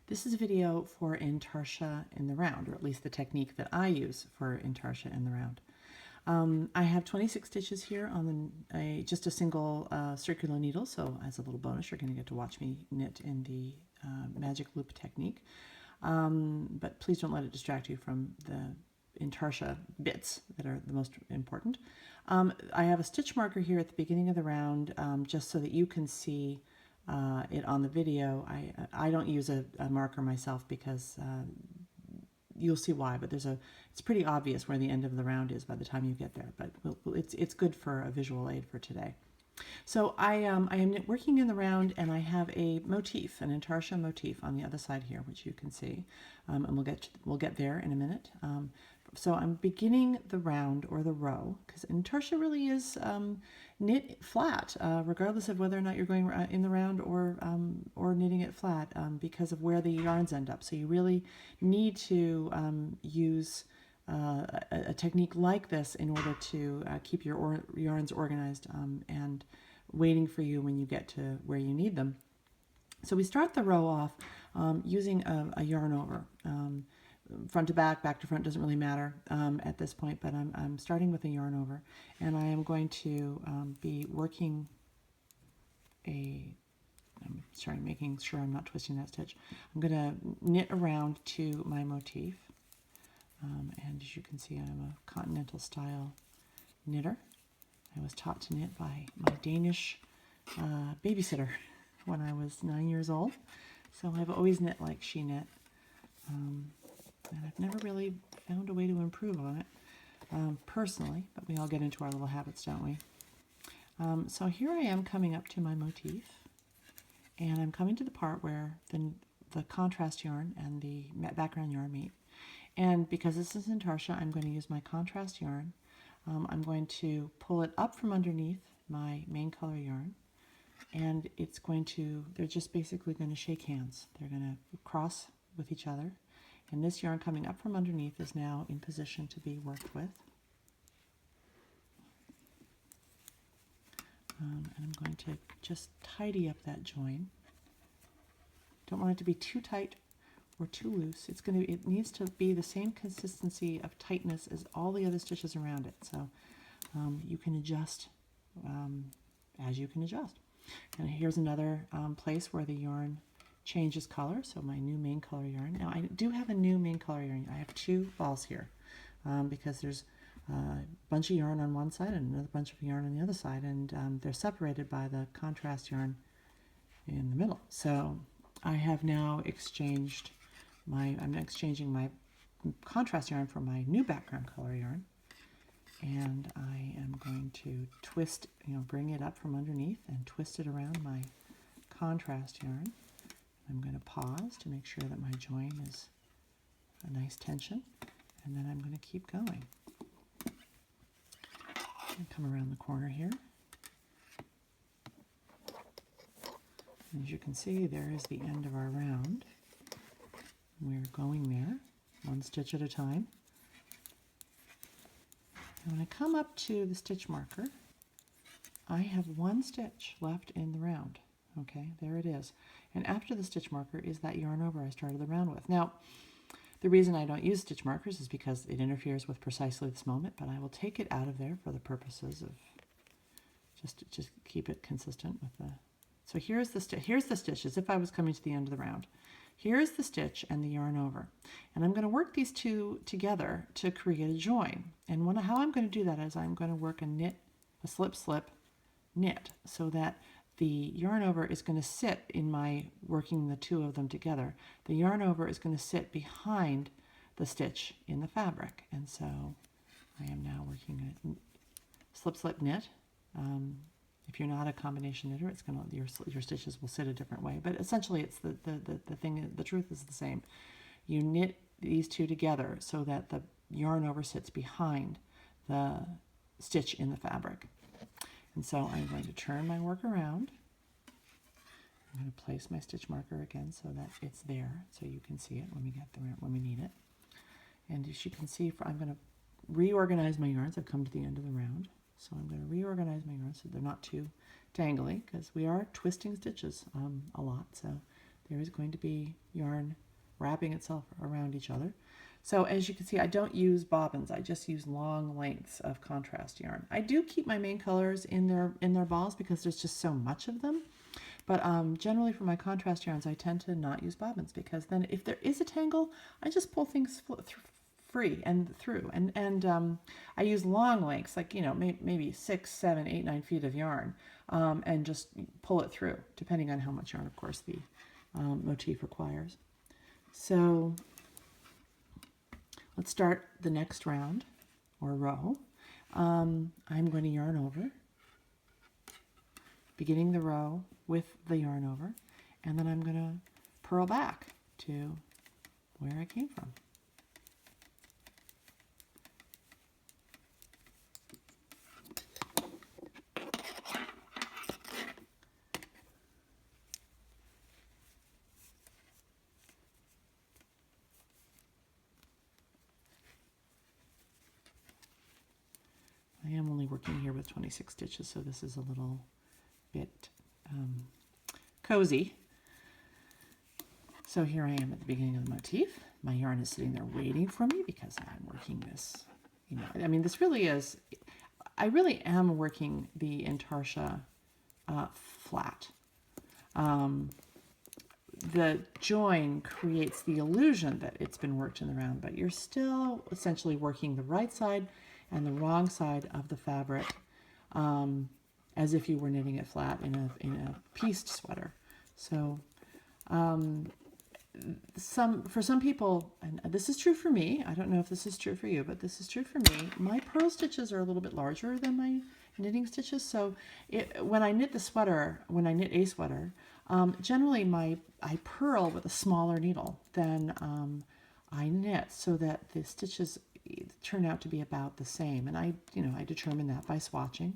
This is a video for Intarsia in the round, or at least the technique that I use for Intarsia in the round. I have 26 stitches here on just a single circular needle, so as a little bonus you're going to get to watch me knit in the magic loop technique. But please don't let it distract you from the Intarsia bits that are the most important. I have a stitch marker here at the beginning of the round just so that you can see it on the video. I don't use a marker myself because you'll see why, but it's pretty obvious where the end of the round is by the time you get there, but it's good for a visual aid for today. So I am working in the round, and I have a motif, an Intarsia motif on the other side here, which you can see, and we'll get there in a minute. So I'm beginning the round, or the row, because Intarsia really is knit flat, regardless of whether or not you're going in the round or knitting it flat, because of where the yarns end up. So you really need to use a technique like this in order to keep your yarns organized and waiting for you when you get to where you need them. So we start the row off using a yarn over. Front to back, back to front, doesn't really matter at this point, but I'm starting with a yarn over, and I am going to be working making sure I'm not twisting that stitch. I'm going to knit around to my motif, and as you can see, I'm a continental style knitter. I was taught to knit by my Danish babysitter when I was 9 years old, so I've always knit like she knit. And I've never really found a way to improve on it personally, but we all get into our little habits, don't we? So here I am coming up to my motif, and I'm coming to the part where the contrast yarn and the background yarn meet. And because this is Intarsia, I'm going to use my contrast yarn. I'm going to pull it up from underneath my main color yarn, and they're just basically going to shake hands. They're going to cross with each other. And this yarn coming up from underneath is now in position to be worked with. And I'm going to just tidy up that join. Don't want it to be too tight or too loose. It needs to be the same consistency of tightness as all the other stitches around it. So you can adjust as you can adjust. And here's another place where the yarn changes color, so my new main color yarn. Now I do have a new main color yarn. I have two balls here because there's a bunch of yarn on one side and another bunch of yarn on the other side, and they're separated by the contrast yarn in the middle. So I have now I'm exchanging my contrast yarn for my new background color yarn, and I am going to twist, bring it up from underneath and twist it around my contrast yarn. I'm going to pause to make sure that my join is a nice tension, and then I'm going to keep going. And come around the corner here. And as you can see, there is the end of our round. We're going there, one stitch at a time. And when I come up to the stitch marker, I have one stitch left in the round. Okay, there it is. And after the stitch marker is that yarn over I started the round with. Now, the reason I don't use stitch markers is because it interferes with precisely this moment, but I will take it out of there for the purposes of just keep it consistent with the... So here's the stitch, as if I was coming to the end of the round. Here's the stitch and the yarn over. And I'm going to work these two together to create a join. And how I'm going to do that is I'm going to work a slip, slip, knit, so that the yarn over is going to sit in my working the two of them together. The yarn over is going to sit behind the stitch in the fabric. And so I am now working a slip, slip, knit. If you're not a combination knitter, it's going to your stitches will sit a different way. But essentially, it's the truth is the same. You knit these two together so that the yarn over sits behind the stitch in the fabric. And so I'm going to turn my work around. I'm going to place my stitch marker again so that it's there, so you can see it when we get there, when we need it. And as you can see, I'm going to reorganize my yarns. I've come to the end of the round. So I'm going to reorganize my yarns so they're not too tangly, because we are twisting stitches a lot. So there is going to be yarn wrapping itself around each other. So as you can see, I don't use bobbins. I just use long lengths of contrast yarn. I do keep my main colors in their balls because there's just so much of them. But generally for my contrast yarns, I tend to not use bobbins because then if there is a tangle, I just pull things free and through. And I use long lengths, like, maybe 6, 7, 8, 9 feet of yarn, and just pull it through, depending on how much yarn, of course, the motif requires. So let's start the next round or row. I'm going to yarn over, beginning the row with the yarn over, and then I'm going to purl back to where I came from. I am only working here with 26 stitches, so this is a little bit cozy. So here I am at the beginning of the motif. My yarn is sitting there waiting for me because I'm working this, I mean, this really is, I really am working the Intarsia flat. The join creates the illusion that it's been worked in the round, but you're still essentially working the right side and the wrong side of the fabric as if you were knitting it flat in a pieced sweater. So for some people, and this is true for me, I don't know if this is true for you, but this is true for me, my purl stitches are a little bit larger than my knitting stitches. So when I knit a sweater, generally I purl with a smaller needle than I knit, so that the stitches turn out to be about the same. And I determine that by swatching.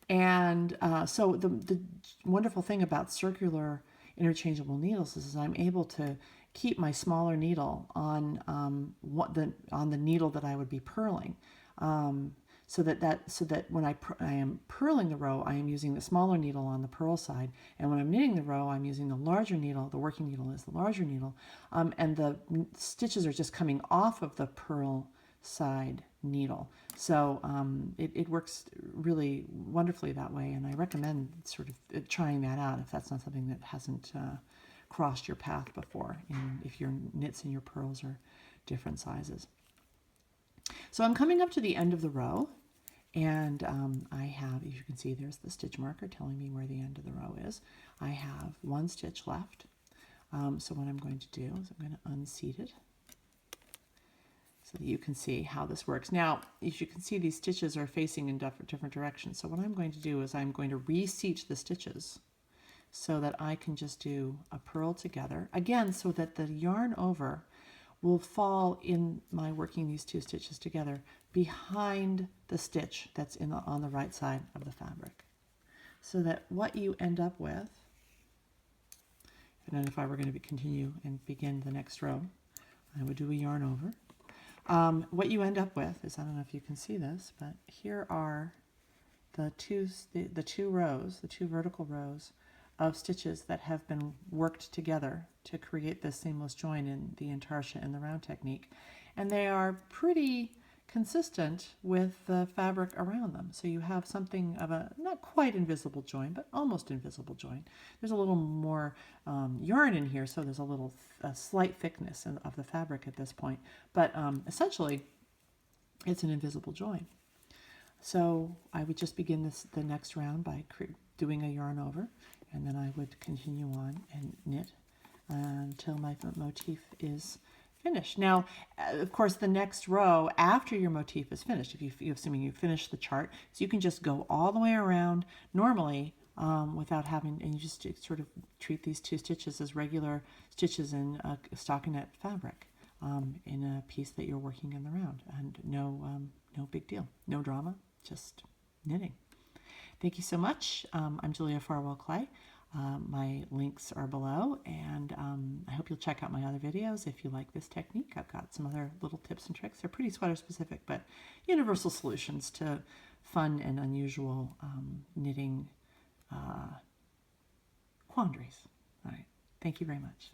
So the wonderful thing about circular interchangeable needles is I'm able to keep my smaller needle on the needle that I would be purling, so that when I am purling the row, I am using the smaller needle on the purl side, and when I'm knitting the row, I'm using the larger needle. The working needle is the larger needle, and the stitches are just coming off of the purl side needle. So it works really wonderfully that way, and I recommend sort of trying that out if that's not something that hasn't crossed your path before, if your knits and your purls are different sizes. So I'm coming up to the end of the row, and I have, as you can see, there's the stitch marker telling me where the end of the row is. I have one stitch left. So what I'm going to do is I'm going to unseat it so that you can see how this works. Now, as you can see, these stitches are facing in different directions. So what I'm going to do is I'm going to reseat the stitches so that I can just do a purl together, again, so that the yarn over will fall in my working these two stitches together behind the stitch that's on the right side of the fabric. So that what you end up with, and then if I were going to continue and begin the next row, I would do a yarn over. What you end up with is, I don't know if you can see this, but here are the two rows, the two vertical rows of stitches that have been worked together to create this seamless join in the Intarsia and the round technique. And they are pretty consistent with the fabric around them. So you have something of a, not quite invisible join, but almost invisible join. There's a little more yarn in here, so there's a slight thickness of the fabric at this point. But essentially, it's an invisible join. So I would just begin the next round by doing a yarn over, and then I would continue on and knit until my motif is finished. Now, of course, the next row after your motif is finished, assuming you finish the chart, so you can just go all the way around normally without having, and you just sort of treat these two stitches as regular stitches in stockinette fabric in a piece that you're working in the round, and no big deal, no drama, just knitting. Thank you so much. I'm Julia farwell-clay. My links are below, and I hope you'll check out my other videos if you like this technique. I've got some other little tips and tricks. They're pretty sweater specific, but universal solutions to fun and unusual knitting quandaries. All right. Thank you very much.